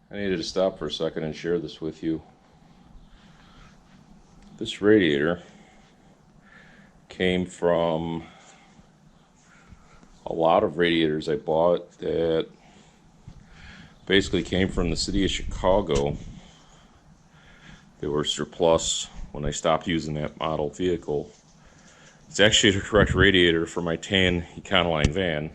I needed to stop for a second and share this with you. This radiator came from a lot of radiators I bought that basically came from the city of Chicago. They were surplus when I stopped using that model vehicle. It's actually the correct radiator for my tan Econoline van.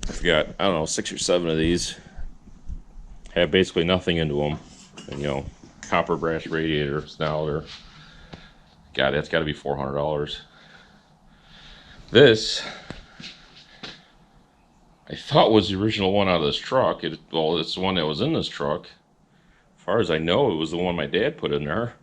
I've got, I don't know, 6 or 7 of these. Have basically nothing into them. And, you know, copper brass radiators. Now they're, God, that's got to be $400. This, I thought was the original one out of this truck. Well, it's the one that was in this truck. As far as I know, it was the one my dad put in there.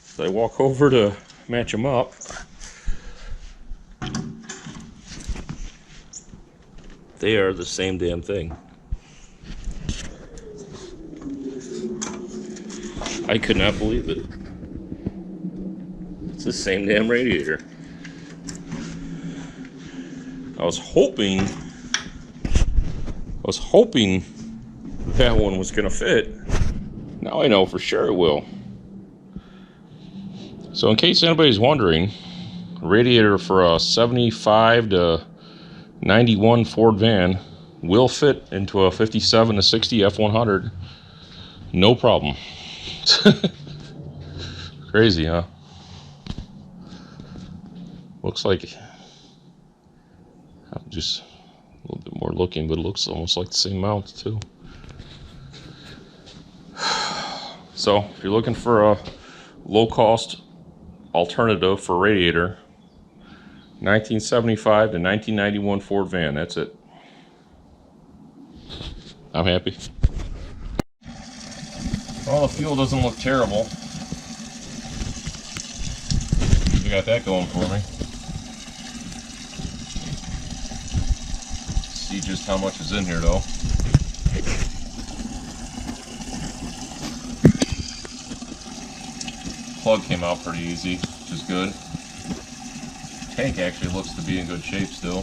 So I walk over to match them up. They are the same damn thing. I could not believe it. It's the same damn radiator. I was hoping that one was gonna fit. Now I know for sure it will. So in case anybody's wondering, a radiator for a 75 to 91 Ford van will fit into a 57 to 60 F100. No problem. Crazy, huh? Looks like, I'm just a little bit more looking, but it looks almost like the same mount too. So if you're looking for a low-cost alternative for radiator, 1975 to 1991 Ford van, that's it. I'm happy. Well, the fuel doesn't look terrible. We got that going for me. See just how much is in here though. Plug came out pretty easy, which is good. Tank actually looks to be in good shape still.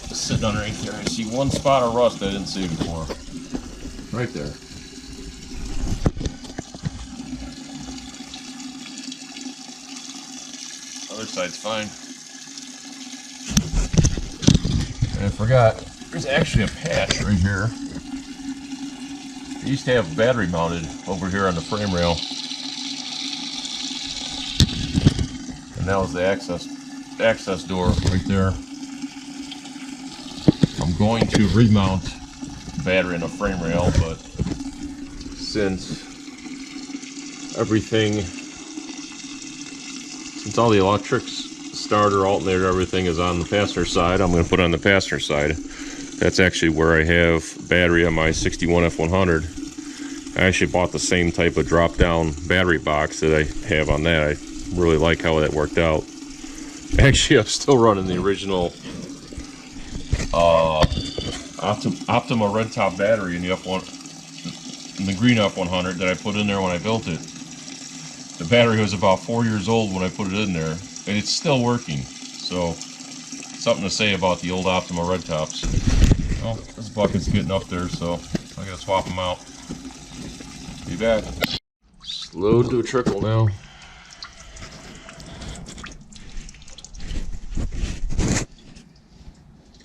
Just sitting underneath there, I see one spot of rust I didn't see before. Right there. Other side's fine. And I forgot, there's actually a patch right here. I used to have battery mounted over here on the frame rail. And that was the access door right there. I'm going to remount the battery in the frame rail, but since all the electrics, starter, alternator, everything is on the passenger side, I'm going to put it on the passenger side. That's actually where I have battery on my 61 F100. I actually bought the same type of drop-down battery box that I have on that. I really like how that worked out. Actually, I'm still running the original Optima red top battery in the in the green F100 that I put in there when I built it. The battery was about 4 years old when I put it in there, and it's still working. So, something to say about the old Optima red tops. Well, this bucket's getting up there, so I gotta swap them out. Be back. Slow to a trickle now.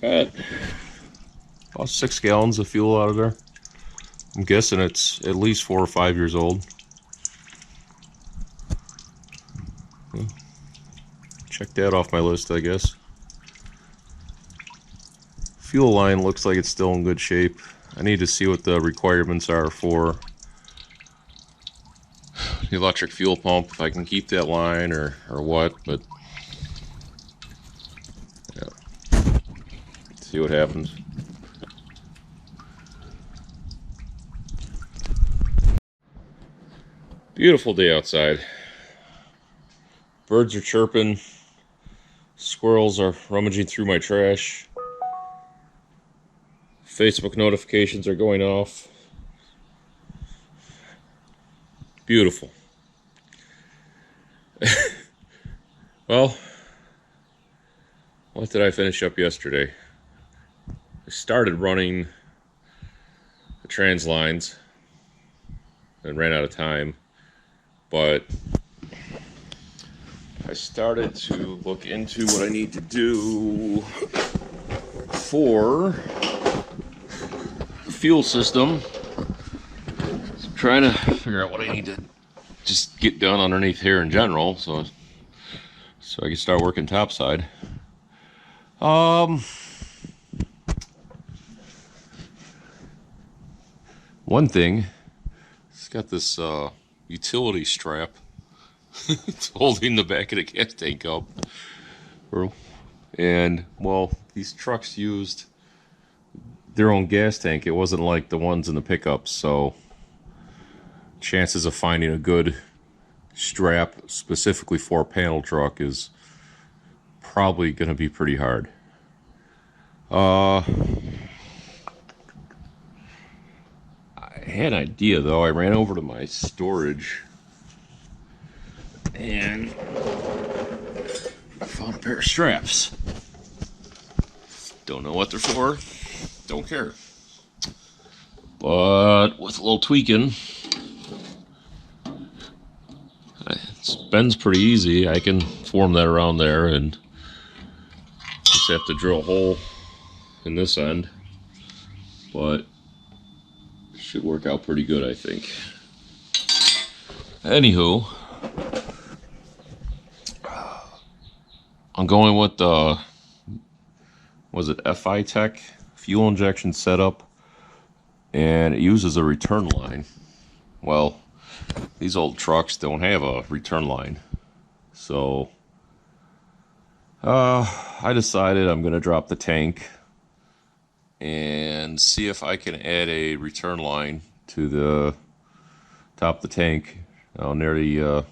Got about 6 gallons of fuel out of there. I'm guessing it's at least 4 or 5 years old. Check that off my list, I guess. Fuel line looks like it's still in good shape. I need to see what the requirements are for the electric fuel pump, if I can keep that line or what, but yeah. See what happens. Beautiful day outside. Birds are chirping. Squirrels are rummaging through my trash. Facebook notifications are going off. Beautiful. Well, What did I finish up yesterday? I started running the trans lines and ran out of time, but I started to look into what I need to do for the fuel system. So I'm trying to figure out what I need to just get done underneath here in general, so I can start working topside. One thing, it's got this utility strap. It's holding the back of the gas tank up. And, well, these trucks used their own gas tank. It wasn't like the ones in the pickups, so chances of finding a good strap specifically for a panel truck is probably going to be pretty hard. I had an idea, though. I ran over to my storage and I found a pair of straps. Don't know what they're for. Don't care. But with a little tweaking, it bends pretty easy. I can form that around there and just have to drill a hole in this end. But it should work out pretty good, I think. Anywho, I'm going with the, was it EFI Tech fuel injection setup, and it uses a return line. Well, these old trucks don't have a return line, so I decided I'm gonna drop the tank and see if I can add a return line to the top of the tank near the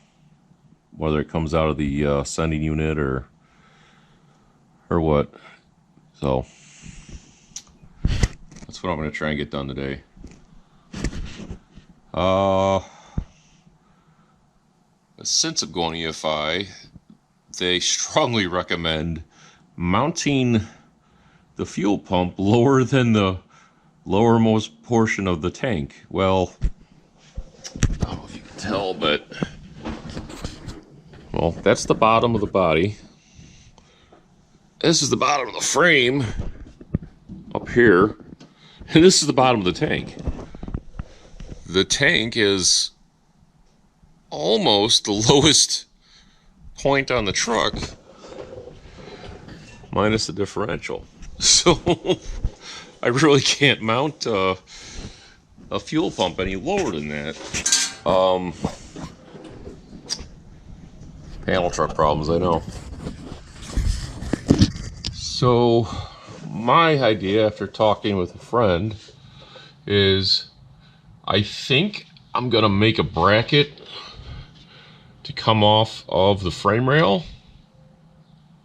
whether it comes out of the sending unit or what. So that's what I'm going to try and get done today. Since I'm going EFI, they strongly recommend mounting the fuel pump lower than the lowermost portion of the tank. Well, I don't know if you can tell, but well, that's the bottom of the body. This is the bottom of the frame up here, and this is the bottom of the tank. The tank is almost the lowest point on the truck, minus the differential. So I really can't mount a fuel pump any lower than that. Panel truck problems, I know. So my idea after talking with a friend is I think I'm gonna make a bracket to come off of the frame rail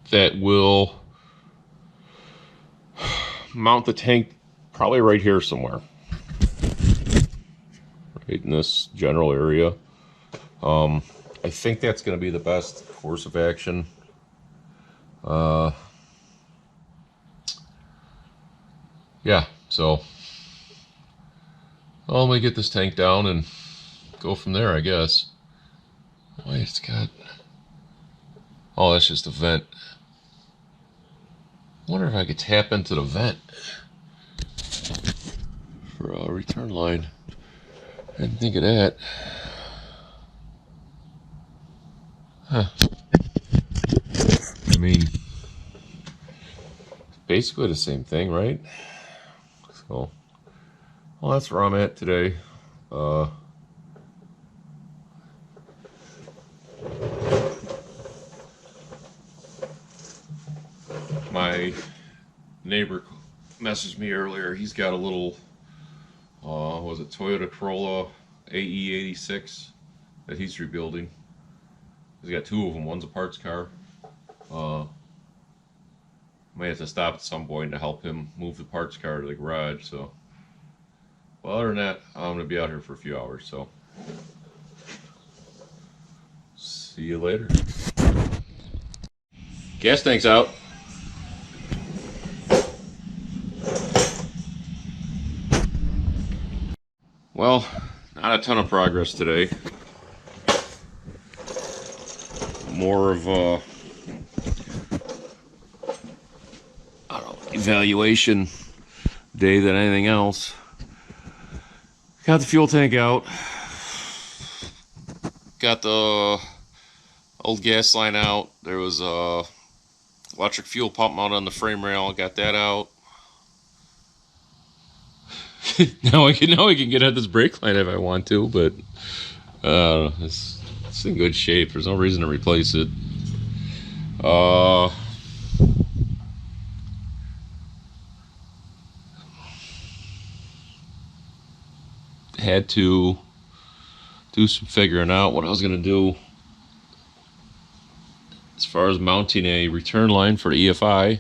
that will mount the tank probably right here somewhere, right in this general area. I think that's going to be the best course of action. Yeah, so I'll only get this tank down and go from there, I guess. Wait, it's got... Oh, that's just a vent. I wonder if I could tap into the vent for a return line. I didn't think of that. Huh. I mean, it's basically the same thing, right? So, well, that's where I'm at today. My neighbor messaged me earlier. He's got a little, was it Toyota Corolla AE86 that he's rebuilding. He's got two of them. One's a parts car. May have to stop at some point to help him move the parts car to the garage. So, well, other than that, I'm gonna be out here for a few hours. So, see you later. Gas tank's out. a ton of progress today. More of a, I don't know, evaluation day than anything else. Got the fuel tank out. Got the old gas line out. There was a electric fuel pump mount on the frame rail. Got that out. now I can get at this brake line if I want to, but it's in good shape. There's no reason to replace it. Had to do some figuring out what I was going to do as far as mounting a return line for the EFI.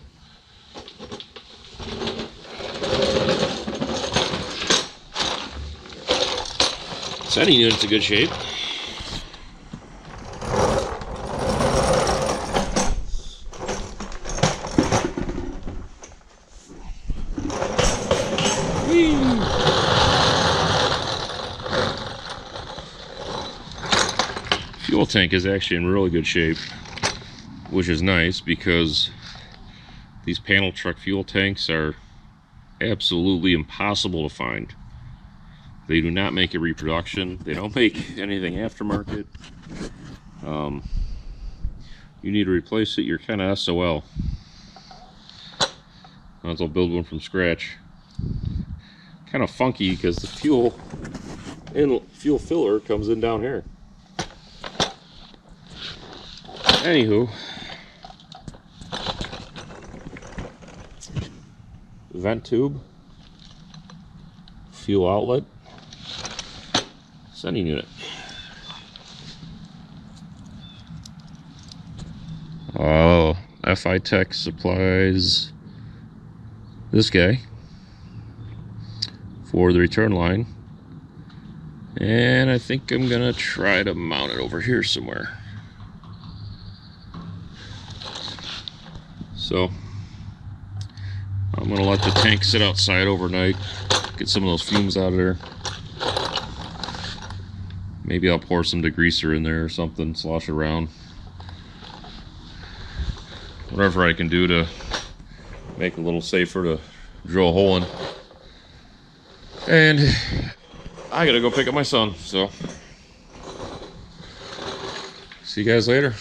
Sending unit's in good shape. Fuel tank is actually in really good shape, which is nice because these panel truck fuel tanks are absolutely impossible to find. They do not make a reproduction. They don't make anything aftermarket. You need to replace it, you're kind of SOL. Might as well build one from scratch. Kind of funky because the fuel filler comes in down here. Anywho, vent tube, fuel outlet, sending unit. Oh, FI Tech supplies this guy for the return line, and I think I'm gonna try to mount it over here somewhere. So I'm gonna let the tank sit outside overnight, get some of those fumes out of there. Maybe I'll pour some degreaser in there or something, slosh it around. Whatever I can do to make it a little safer to drill a hole in. And I gotta go pick up my son, so see you guys later.